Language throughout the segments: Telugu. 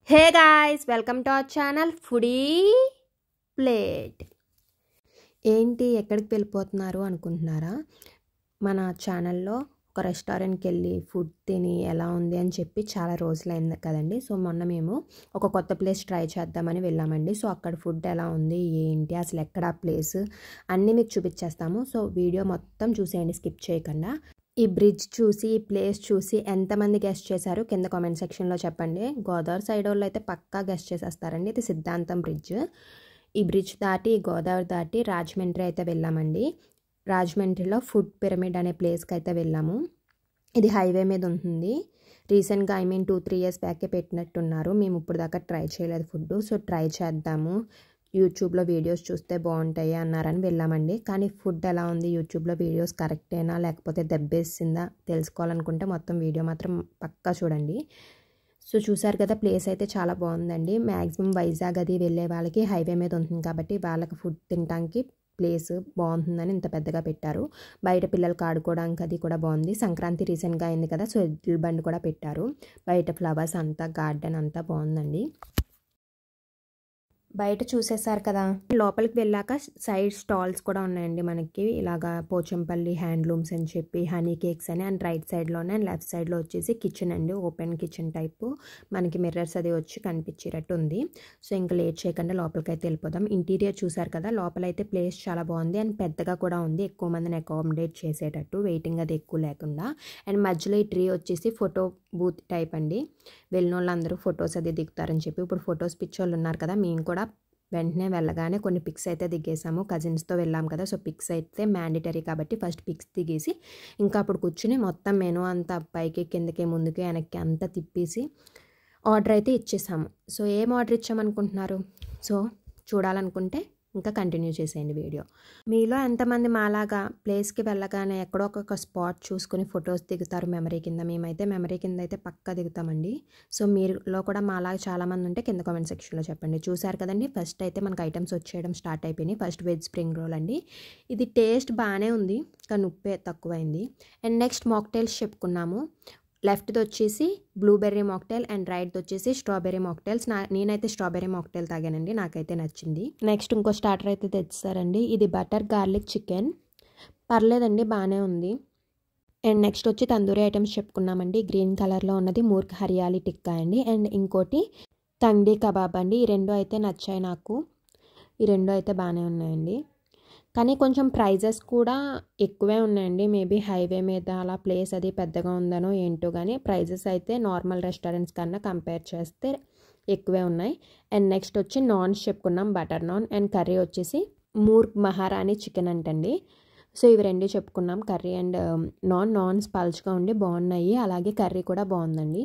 Hey guys, welcome to our channel foodie plate. ఏంటి ఎక్కడికి వెళ్ళిపోతున్నారు అనుకుంటున్నారా? మన ఛానల్లో ఒక రెస్టారెంట్కి వెళ్ళి ఫుడ్ తిని ఎలా ఉంది అని చెప్పి చాలా రోజులైంది కదండి. సో మొన్న మేము ఒక కొత్త ప్లేస్ ట్రై చేద్దామని వెళ్ళామండి. సో అక్కడ ఫుడ్ ఎలా ఉంది, ఏంటి, అసలు ఎక్కడ ప్లేస్ అన్నీ మీకు చూపించేస్తాము. సో వీడియో మొత్తం చూసేయండి, స్కిప్ చేయకుండా. ఈ బ్రిడ్జ్ చూసి, ఈ ప్లేస్ చూసి ఎంతమంది గెస్ట్ చేశారు కింద కామెంట్ సెక్షన్లో చెప్పండి. గోదావరి సైడ్ వాళ్ళు అయితే పక్కా గెస్ట్ చేసేస్తారండి. ఇది సిద్ధాంతం బ్రిడ్జ్. ఈ బ్రిడ్జ్ దాటి, గోదావరి దాటి రాజమండ్రి అయితే వెళ్ళామండి. రాజమండ్రిలో ఫుడ్ పిరమిడ్ అనే ప్లేస్కి అయితే వెళ్ళాము. ఇది హైవే మీద ఉంటుంది. రీసెంట్గా 2-3 years బ్యాకే పెట్టినట్టున్నారు. మేము ఇప్పుడు దాకా ట్రై చేయలేదు ఫుడ్. సో ట్రై చేద్దాము, యూట్యూబ్లో వీడియోస్ చూస్తే బాగుంటాయి అన్నారని వెళ్ళామండి. కానీ ఫుడ్ ఎలా ఉంది, యూట్యూబ్లో వీడియోస్ కరెక్టేనా లేకపోతే దెబ్బేసిందా తెలుసుకోవాలనుకుంటే మొత్తం వీడియో మాత్రం పక్కా చూడండి. సో చూసారు కదా, ప్లేస్ అయితే చాలా బాగుందండి. మ్యాక్సిమం వైజాగ్ అది వెళ్ళే వాళ్ళకి హైవే మీద ఉంటుంది కాబట్టి వాళ్ళకి ఫుడ్ తినడానికి ప్లేస్ బాగుంటుందని ఇంత పెద్దగా పెట్టారు. బయట పిల్లలకి ఆడుకోవడానికి అది కూడా బాగుంది. సంక్రాంతి రీసెంట్గా అయింది కదా, సో ఎద్దుల బండి కూడా పెట్టారు. బయట ఫ్లవర్స్ అంతా, గార్డెన్ అంతా బాగుందండి. బయట చూసేసారు కదా, లోపలికి వెళ్ళాక సైడ్ స్టాల్స్ కూడా ఉన్నాయండి మనకి. ఇలాగా పోచంపల్లి హ్యాండ్లూమ్స్ అని చెప్పి, హనీ కేక్స్ అని, అండ్ రైట్ సైడ్లోనే అండ్ లెఫ్ట్ సైడ్లో వచ్చేసి కిచెన్ అండి. ఓపెన్ కిచెన్ టైపు మనకి మిర్రర్స్ అది వచ్చి కనిపించేటట్టు ఉంది. సో ఇంకా లేట్ చేయకుండా లోపలికి అయితే వెళ్ళిపోదాం. ఇంటీరియర్ చూసారు కదా, లోపలైతే ప్లేస్ చాలా బాగుంది అండ్ పెద్దగా కూడా ఉంది. ఎక్కువ మందిని అకామిడేట్ చేసేటట్టు, వెయిటింగ్ అది ఎక్కువ లేకుండా. అండ్ మధ్యలో ఈ ట్రీ వచ్చేసి ఫోటో బూత్ టైప్ అండి. వెళ్ళిన వాళ్ళందరూ ఫొటోస్ అది దిగుతారని చెప్పి. ఇప్పుడు ఫొటోస్ పిచ్చోళ్ళు ఉన్నారు కదా, మేము కూడా వెంటనే వెళ్ళగానే కొన్ని పిక్స్ అయితే దిగేసాము. కజిన్స్తో వెళ్ళాం కదా, సో పిక్స్ అయితే మ్యాండేటరీ కాబట్టి ఫస్ట్ పిక్స్ దిగేసి ఇంకా అప్పుడు కూర్చుని మొత్తం మెనూ అంతా పైకి కిందకి ముందుకి వెనక్కి అంతా తిప్పేసి ఆర్డర్ అయితే ఇచ్చేసాము. సో ఏం ఆర్డర్ ఇచ్చామనుకుంటున్నారు? సో చూడాలనుకుంటే ఇంకా కంటిన్యూ చేసేయండి వీడియో. మీలో ఎంతమంది మాలాగా ప్లేస్కి వెళ్ళగానే ఎక్కడో ఒక స్పాట్ చూసుకుని ఫొటోస్ దిగుతారు మెమరీ కింద? మేమైతే మెమరీ కింద అయితే పక్కా దిగుతామండి. సో మీలో కూడా మాలాగా చాలామంది ఉంటే కింద కామెంట్ సెక్షన్లో చెప్పండి. చూసారు కదండి, ఫస్ట్ అయితే మనకు ఐటమ్స్ వచ్చేయడం స్టార్ట్ అయిపోయినాయి. ఫస్ట్ వెజ్ స్ప్రింగ్ రోల్ అండి. ఇది టేస్ట్ బాగానే ఉంది కానీ ఉప్పే తక్కువైంది. అండ్ నెక్స్ట్ మాక్టైల్స్ చెప్పుకున్నాము. లెఫ్ట్ది వచ్చేసి బ్లూబెర్రీ మాక్టైల్ అండ్ రైట్ది వచ్చేసి స్ట్రాబెర్రీ మాక్టైల్స్. నేనైతే స్ట్రాబెర్రీ మాక్టైల్ తాగానండి, నాకైతే నచ్చింది. నెక్స్ట్ ఇంకో స్టార్టర్ అయితే తెచ్చారండి. ఇది బటర్ గార్లిక్ చికెన్. పర్లేదండి, బాగానే ఉంది. అండ్ నెక్స్ట్ వచ్చి తందూరి ఐటమ్స్ చెప్పుకున్నామండి. గ్రీన్ కలర్లో ఉన్నది మూర్ఖ హరియాలి టిక్కా అండి. అండ్ ఇంకోటి తంగ్డీ కబాబ్ అండి. ఈ రెండు అయితే నచ్చాయి నాకు. ఈ రెండు అయితే బాగానే ఉన్నాయండి. కానీ కొంచెం ప్రైజెస్ కూడా ఎక్కువే ఉన్నాయండి. మేబీ హైవే మీద అలా ప్లేస్ అది పెద్దగా ఉందనో ఏంటో, కానీ ప్రైజెస్ అయితే నార్మల్ రెస్టారెంట్స్ కన్నా కంపేర్ చేస్తే ఎక్కువే ఉన్నాయి. అండ్ నెక్స్ట్ వచ్చి నాన్స్ చెప్పుకున్నాం, బటర్ నాన్. అండ్ కర్రీ వచ్చేసి మూర్ఖ్ మహారాణి చికెన్ అంటండి. సో ఇవి రెండు చెప్పుకున్నాం, కర్రీ అండ్ నాన్స్ పల్చగా ఉండి బాగున్నాయి. అలాగే కర్రీ కూడా బాగుందండి.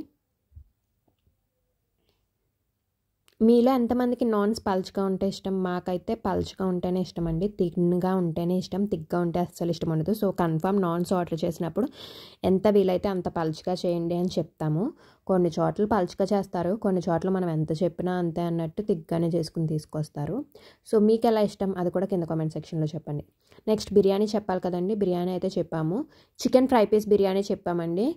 మీలో ఎంతమందికి నాన్స్ పల్చగా ఉంటే ఇష్టం? మాకైతే పల్చగా ఉంటేనే ఇష్టం అండి. థిన్గా ఉంటేనే ఇష్టం, థిక్గా ఉంటే అస్సలు ఇష్టం ఉండదు. సో కన్ఫర్మ్ నాన్స్ ఆర్డర్ చేసినప్పుడు ఎంత వీలైతే అంత పల్చగా చేయండి అని చెప్తాము. కొన్ని చోట్ల పల్చగా చేస్తారు, కొన్ని చోట్ల మనం ఎంత చెప్పినా అంతే అన్నట్టు థిక్గానే చేసుకుని తీసుకొస్తారు. సో మీకు ఎలా ఇష్టం అది కూడా కింద కామెంట్ సెక్షన్లో చెప్పండి. నెక్స్ట్ బిర్యానీ చెప్పాలి కదండి. బిర్యానీ అయితే చెప్పాము. చికెన్ ఫ్రై పీస్ బిర్యానీ చెప్పామండి.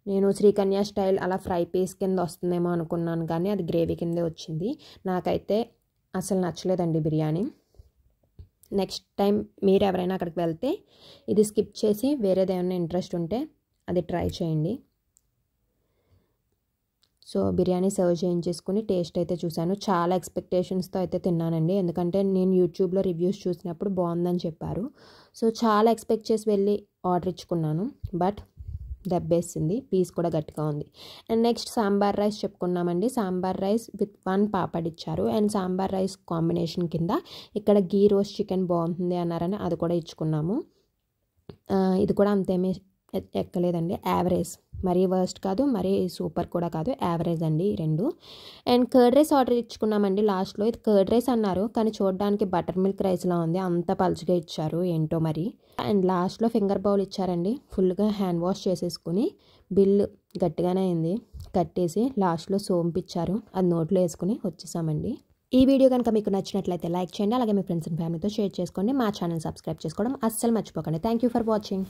నేను శ్రీకన్య స్టైల్ అలా ఫ్రై పీస్ కింద వస్తుందేమో అనుకున్నాను, కానీ అది గ్రేవీ కిందే వచ్చింది. నాకైతే అసలు నచ్చలేదండి బిర్యానీ. నెక్స్ట్ టైం మీరు ఎవరైనా అక్కడికి వెళ్తే ఇది స్కిప్ చేసి వేరేది ఏమైనా ఇంట్రెస్ట్ ఉంటే అది ట్రై చేయండి. సో బిర్యానీ సర్వ్ చేయించేసుకుని టేస్ట్ అయితే చూశాను. చాలా ఎక్స్పెక్టేషన్స్తో అయితే తిన్నానండి, ఎందుకంటే నేను యూట్యూబ్లో రివ్యూస్ చూసినప్పుడు బాగుందని చెప్పారు. సో చాలా ఎక్స్పెక్ట్ చేసి వెళ్ళి ఆర్డర్ ఇచ్చుకున్నాను, బట్ దెబ్బేసింది. పీస్ కూడా గట్టిగా ఉంది. అండ్ నెక్స్ట్ సాంబార్ రైస్ చెప్పుకున్నామండి. సాంబార్ రైస్ విత్ 1 పాపడ్ ఇచ్చారు. అండ్ సాంబార్ రైస్ కాంబినేషన్ కింద ఇక్కడ గీ రోస్ట్ చికెన్ బాగుంటుంది అన్నారని అది కూడా ఇచ్చుకున్నాము. ఇది కూడా అంతేమీ ఎక్కలేదండి, యావరేజ్. మరీ వర్స్ట్ కాదు, మరీ సూపర్ కూడా కాదు, యావరేజ్ అండి ఈ రెండు. అండ్ కర్డ్ రైస్ ఆర్డర్ ఇచ్చుకున్నామండి. లాస్ట్లో ఇది కర్డ్ రైస్ అన్నారు, కానీ చూడడానికి బటర్ మిల్క్ రైస్లా ఉంది, అంత పలుచగా ఇచ్చారు ఏంటో మరి. అండ్ లాస్ట్లో ఫింగర్ బౌల్ ఇచ్చారండి. ఫుల్గా హ్యాండ్ వాష్ చేసేసుకుని బిల్లు గట్టిగానే అయింది కట్టేసి లాస్ట్లో సోంపు ఇచ్చారు, అది నోట్లో వేసుకుని వచ్చేసామండి. ఈ వీడియో కనుక మీకు నచ్చినట్లయితే లైక్ చేయండి, అలాగే మీ ఫ్రెండ్స్ అండ్ ఫ్యామిలీతో షేర్ చేసుకోండి. మా ఛానల్ సబ్స్క్రైబ్ చేసుకోవడం అస్సలు మర్చిపోకండి. Thank you for watching.